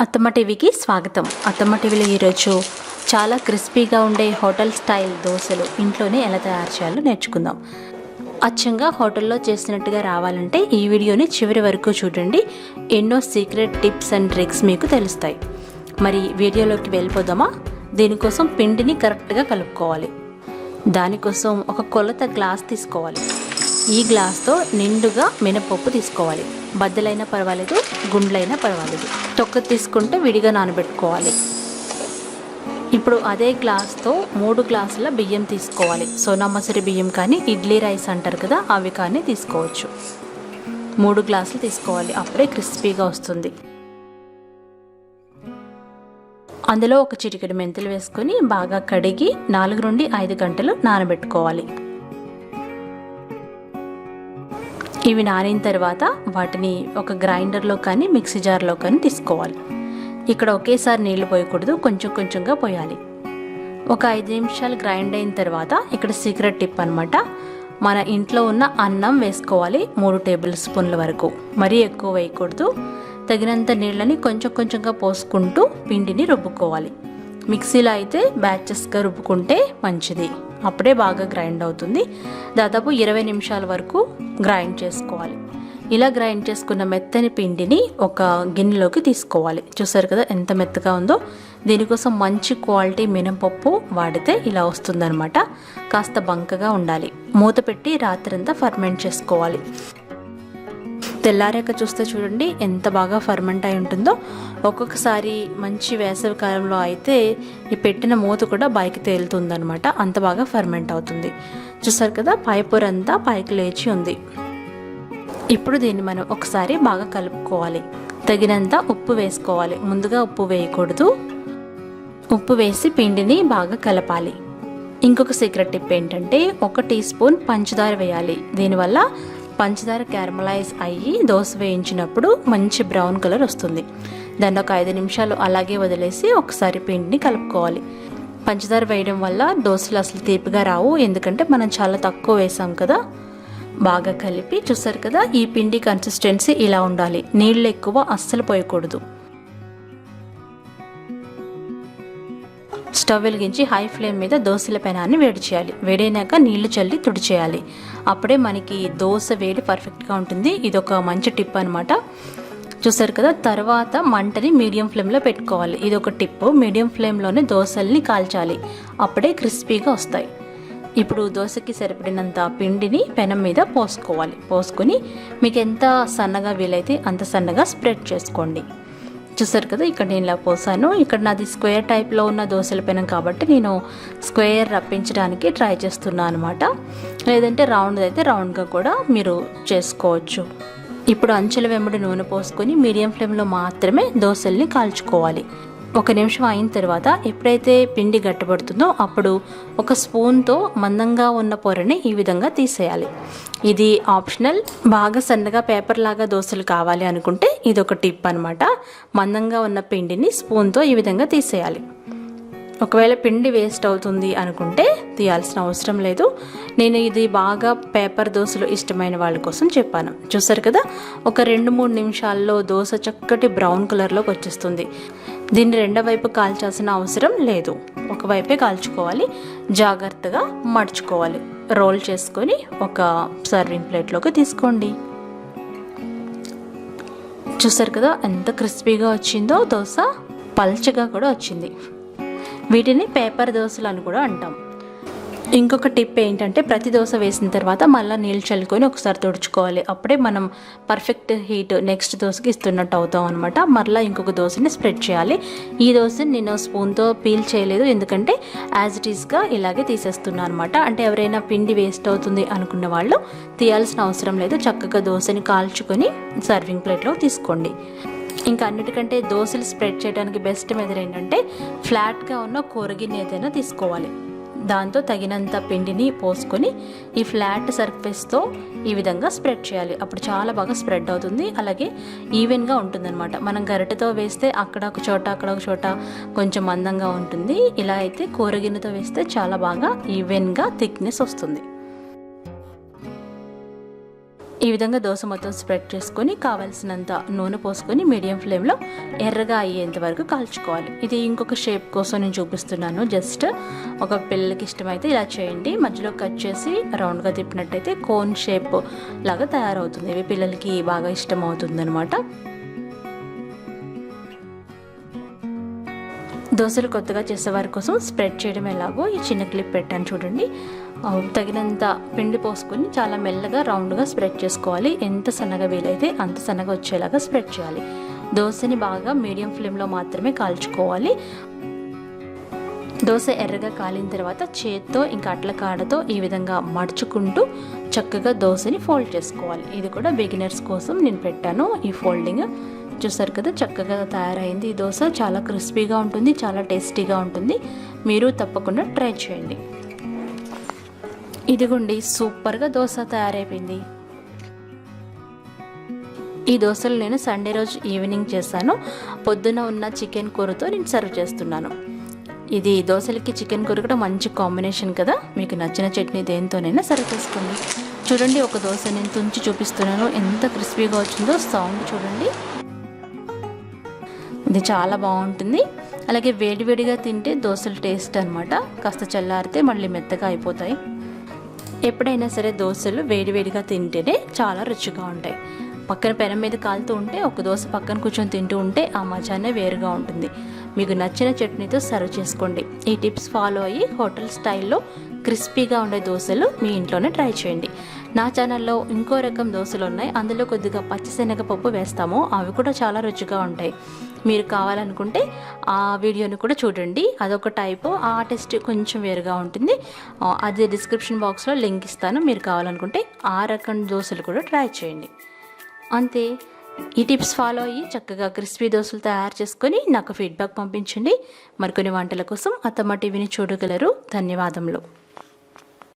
అత్తమ్మ టీవీకి స్వాగతం. అత్తమ్మ టీవీలో ఈరోజు చాలా క్రిస్పీగా ఉండే హోటల్ స్టైల్ దోశలు ఇంట్లోనే ఎలా తయారు చేయాలో నేర్చుకుందాం. అచ్చంగా హోటల్లో చేసినట్టుగా రావాలంటే ఈ వీడియోని చివరి వరకు చూడండి. ఎన్నో సీక్రెట్ టిప్స్ అండ్ ట్రిక్స్ మీకు తెలుస్తాయి. మరి వీడియోలోకి వెళ్ళిపోదామా? దీనికోసం పిండిని కరెక్ట్గా కలుపుకోవాలి. దానికోసం ఒక కొలత గ్లాస్ తీసుకోవాలి. ఈ గ్లాస్తో నిండుగా మినపప్పు తీసుకోవాలి. బద్దలైనా పర్వాలేదు, గుండ్లైనా పర్వాలేదు. తొక్క తీసుకుంటే విడిగా నానబెట్టుకోవాలి. ఇప్పుడు అదే గ్లాస్తో 3 గ్లాసుల బియ్యం తీసుకోవాలి. సోనా మసూరి బియ్యం కానీ ఇడ్లీ రైస్ అంటారు కదా, అవి కానీ తీసుకోవచ్చు. 3 గ్లాసులు తీసుకోవాలి, అప్పుడే క్రిస్పీగా వస్తుంది. అందులో ఒక చిటికెడు మెంతులు వేసుకొని బాగా కడిగి 4 నుండి 5 గంటలు నానబెట్టుకోవాలి. ఇవి నానిన తర్వాత వాటిని ఒక గ్రైండర్లో కానీ మిక్సీ జార్లో కానీ తీసుకోవాలి. ఇక్కడ ఒకేసారి నీళ్లు పోయకూడదు, కొంచెం కొంచెంగా పోయాలి. ఒక 5 నిమిషాలు గ్రైండ్ అయిన తర్వాత ఇక్కడ సీక్రెట్ టిప్ అనమాట. మన ఇంట్లో ఉన్న అన్నం వేసుకోవాలి 3 టేబుల్ స్పూన్ల వరకు. మరీ ఎక్కువ వేయకూడదు. తగినంత నీళ్ళని కొంచెం కొంచెంగా పోసుకుంటూ పిండిని రుబ్బుకోవాలి. మిక్సీలో అయితే బ్యాచెస్గా రుబ్బుకుంటే మంచిది, అప్పుడే బాగా గ్రైండ్ అవుతుంది. దాదాపు 20 నిమిషాల వరకు గ్రైండ్ చేసుకోవాలి. ఇలా గ్రైండ్ చేసుకున్న మెత్తని పిండిని ఒక గిన్నెలోకి తీసుకోవాలి. చూసారు కదా ఎంత మెత్తగా ఉందో. దీనికోసం మంచి క్వాలిటీ మినపప్పు వాడితే ఇలా వస్తుందన్నమాట. కాస్త బంకగా ఉండాలి. మూత పెట్టి రాత్రంతా ఫర్మెంట్ చేసుకోవాలి. తెల్లారాక చూస్తే చూడండి ఎంత బాగా ఫర్మెంట్ అయి ఉంటుందో. ఒక్కొక్కసారి మంచి వేసవి కాలంలో అయితే ఈ పెట్టిన మూత కూడా పైకి తేలుతుందనమాట, అంత బాగా ఫర్మెంట్ అవుతుంది. చూసారు కదా పైపొర అంతా పైకి లేచి ఉంది. ఇప్పుడు దీన్ని మనం ఒకసారి బాగా కలుపుకోవాలి. తగినంత ఉప్పు వేసుకోవాలి. ముందుగా ఉప్పు వేయకూడదు. ఉప్పు వేసి పిండిని బాగా కలపాలి. ఇంకొక సీక్రెట్ టిప్ ఏంటంటే 1 టీ స్పూన్ పంచదార వేయాలి. దీనివల్ల పంచదార క్యారమలైజ్ అయ్యి దోశ వేయించినప్పుడు మంచి బ్రౌన్ కలర్ వస్తుంది. దాన్ని ఒక 5 నిమిషాలు అలాగే వదిలేసి ఒకసారి పిండిని కలుపుకోవాలి. పంచదార వేయడం వల్ల దోశలు అసలు తీపిగా రావు, ఎందుకంటే మనం చాలా తక్కువ వేసాం కదా. బాగా కలిపి చూసారు కదా, ఈ పిండి కన్సిస్టెన్సీ ఇలా ఉండాలి. నీళ్ళు ఎక్కువ అస్సలు పోయకూడదు. స్టవ్ వెలిగించి హై ఫ్లేమ్ మీద దోశల పెనాన్ని వేడి చేయాలి. వేడైనాక నీళ్లు చల్లి తుడిచేయాలి. అప్పుడే మనకి దోశ వేడి పర్ఫెక్ట్గా ఉంటుంది. ఇది ఒక మంచి టిప్ అనమాట. చూసారు కదా, తర్వాత మంటని మీడియం ఫ్లేమ్లో పెట్టుకోవాలి. ఇది ఒక టిప్. మీడియం ఫ్లేమ్లోనే దోశల్ని కాల్చాలి, అప్పుడే క్రిస్పీగా వస్తాయి. ఇప్పుడు దోశకి సరిపడినంత పిండిని పెనం మీద పోసుకోవాలి. పోసుకొని మీకు ఎంత సన్నగా వీలైతే అంత సన్నగా స్ప్రెడ్ చేసుకోండి. చూసారు కదా, ఇక్కడ నేను ఇలా పోసాను. ఇక్కడ నాది స్క్వేర్ టైప్లో ఉన్న దోశల పెనం కాబట్టి నేను స్క్వేర్ రప్పించడానికి ట్రై చేస్తున్నాను అనమాట. లేదంటే రౌండ్ అయితే రౌండ్గా కూడా మీరు చేసుకోవచ్చు. ఇప్పుడు అంచుల వెంబడి నూనె పోసుకొని మీడియం ఫ్లేమ్లో మాత్రమే దోశల్ని కాల్చుకోవాలి. 1 నిమిషం అయిన తర్వాత ఎప్పుడైతే పిండి గట్టిపడుతుందో అప్పుడు ఒక స్పూన్తో మందంగా ఉన్న పొరని ఈ విధంగా తీసేయాలి. ఇది ఆప్షనల్. బాగా సన్నగా పేపర్ లాగా దోశలు కావాలి అనుకుంటే ఇది ఒక టిప్ అనమాట. మందంగా ఉన్న పిండిని స్పూన్తో ఈ విధంగా తీసేయాలి. ఒకవేళ పిండి వేస్ట్ అవుతుంది అనుకుంటే తీయాల్సిన అవసరం లేదు. నేను ఇది బాగా పేపర్ దోశలు ఇష్టమైన వాళ్ళ కోసం చెప్పాను. చూసారు కదా, ఒక 2-3 నిమిషాల్లో దోశ చక్కటి బ్రౌన్ కలర్లోకి వచ్చేస్తుంది. దీన్ని రెండో వైపు కాల్చాల్సిన అవసరం లేదు, ఒకవైపే కాల్చుకోవాలి. జాగ్రత్తగా మడుచుకోవాలి. రోల్ చేసుకొని ఒక సర్వింగ్ ప్లేట్లోకి తీసుకోండి. చూసారు కదా ఎంత క్రిస్పీగా వచ్చిందో. దోశ పల్చగా కూడా వచ్చింది. వీటిని పేపర్ దోశలు అని కూడా అంటాం. ఇంకొక టిప్ ఏంటంటే ప్రతి దోశ వేసిన తర్వాత మళ్ళీ నీళ్ళు చల్లుకొని ఒకసారి తుడుచుకోవాలి. అప్పుడే మనం పర్ఫెక్ట్ హీట్ నెక్స్ట్ దోశకి ఇస్తున్నట్టు అవుతాం అనమాట. మరలా ఇంకొక దోశని స్ప్రెడ్ చేయాలి. ఈ దోశని నేను స్పూన్తో పీల్ చేయలేదు, ఎందుకంటే యాజ్ ఇట్ ఈస్గా ఇలాగే తీసేస్తున్నాను అనమాట. అంటే ఎవరైనా పిండి వేస్ట్ అవుతుంది అనుకున్న వాళ్ళు తీయాల్సిన అవసరం లేదు. చక్కగా దోశని కాల్చుకొని సర్వింగ్ ప్లేట్లో తీసుకోండి. ఇంకా అన్నిటికంటే దోశలు స్ప్రెడ్ చేయడానికి బెస్ట్ మెథడ్ ఏంటంటే ఫ్లాట్గా ఉన్న కూరగిన్నె ఏదైనా తీసుకోవాలి. దాంతో తగినంత పిండిని పోసుకొని ఈ ఫ్లాట్ సర్ఫేస్తో ఈ విధంగా స్ప్రెడ్ చేయాలి. అప్పుడు చాలా బాగా స్ప్రెడ్ అవుతుంది, అలాగే ఈవెన్గా ఉంటుందన్నమాట. మనం గరిటెతో వేస్తే అక్కడ ఒక చోట కొంచెం మందంగా ఉంటుంది. ఇలా అయితే కూరగిన్నెతో వేస్తే చాలా బాగా ఈవెన్గా థిక్నెస్ వస్తుంది. ఈ విధంగా దోశ మొత్తం స్ప్రెడ్ చేసుకొని కావాల్సినంత నూనె పోసుకొని మీడియం ఫ్లేమ్లో ఎర్రగా అయ్యేంత వరకు కాల్చుకోవాలి. ఇది ఇంకొక షేప్ కోసం నేను చూపిస్తున్నాను. జస్ట్ ఒక పిల్లలకి ఇష్టమైతే ఇలా చేయండి. మధ్యలో కట్ చేసి రౌండ్గా తిప్పినట్టయితే కోన్ షేప్ లాగా తయారవుతుంది. ఇవి పిల్లలకి బాగా ఇష్టం అవుతుంది అనమాట. దోశలు కొత్తగా చేసేవారి కోసం స్ప్రెడ్ చేయడం ఎలాగో ఈ చిన్న క్లిప్ పెట్టాను చూడండి. తగినంత పిండి పోసుకొని చాలా మెల్లగా రౌండ్గా స్ప్రెడ్ చేసుకోవాలి. ఎంత సన్నగా వీలైతే అంత సన్నగా వచ్చేలాగా స్ప్రెడ్ చేయాలి. దోశని బాగా మీడియం ఫ్లేమ్లో మాత్రమే కాల్చుకోవాలి. దోశ ఎర్రగా కాలిన తర్వాత చేత్తో ఇంకా అట్ల కాడతో ఈ విధంగా మడుచుకుంటూ చక్కగా దోశని ఫోల్డ్ చేసుకోవాలి. ఇది కూడా బిగినర్స్ కోసం నేను పెట్టాను ఈ ఫోల్డింగ్. చూసారు కదా, చక్కగా తయారైంది. ఈ దోశ చాలా క్రిస్పీగా ఉంటుంది, చాలా టేస్టీగా ఉంటుంది. మీరు తప్పకుండా ట్రై చేయండి. ఇదిగోండి, సూపర్గా దోశ తయారైపోయింది. ఈ దోశలు నేను సండే రోజు ఈవినింగ్ చేశాను. పొద్దున ఉన్న చికెన్ కూరతో నేను సర్వ్ చేస్తున్నాను. ఇది దోశలకి చికెన్ కూర కూడా మంచి కాంబినేషన్ కదా. మీకు నచ్చిన చట్నీ దేనితోనైనా సర్వ్ చేసుకోండి. చూడండి, ఒక దోశ నేను తుంచి చూపిస్తున్నాను. ఎంత క్రిస్పీగా వచ్చిందో. సౌండ్ చూడండి, ఇది చాలా బాగుంటుంది. అలాగే వేడివేడిగా తింటే దోశల టేస్ట్ అనమాట. కాస్త చల్లారితే మళ్ళీ మెత్తగా అయిపోతాయి. ఎప్పుడైనా సరే దోశలు వేడివేడిగా తింటేనే చాలా రుచిగా ఉంటాయి. పక్కన పెనం మీద కాలుతూ ఉంటే ఒక దోశ పక్కన కూర్చొని తింటూ ఉంటే ఆ మజానే వేరుగా ఉంటుంది. మీకు నచ్చిన చట్నీతో సర్వ్ చేసుకోండి. ఈ టిప్స్ ఫాలో అయ్యి హోటల్ స్టైల్లో క్రిస్పీగా ఉండే దోశలు మీ ఇంట్లోనే ట్రై చేయండి. నా ఛానల్లో ఇంకో రకం దోశలు ఉన్నాయి. అందులో కొద్దిగా పచ్చిశనగపప్పు వేస్తాము. అవి కూడా చాలా రుచిగా ఉంటాయి. మీరు కావాలనుకుంటే ఆ వీడియోని కూడా చూడండి. అదొక టైపు, ఆ టేస్ట్ కొంచెం వేరుగా ఉంటుంది. అది డిస్క్రిప్షన్ బాక్స్లో లింక్ ఇస్తాను. మీరు కావాలనుకుంటే ఆ రకం దోశలు కూడా ట్రై చేయండి. అంతే. ఈ టిప్స్ ఫాలో అయ్యి చక్కగా క్రిస్పీ దోశలు తయారు చేసుకొని నాకు ఫీడ్బ్యాక్ పంపించండి. మరికొన్ని వంటల కోసం అత్తమ్మ టీవీని చూడగలరు. ధన్యవాదములు.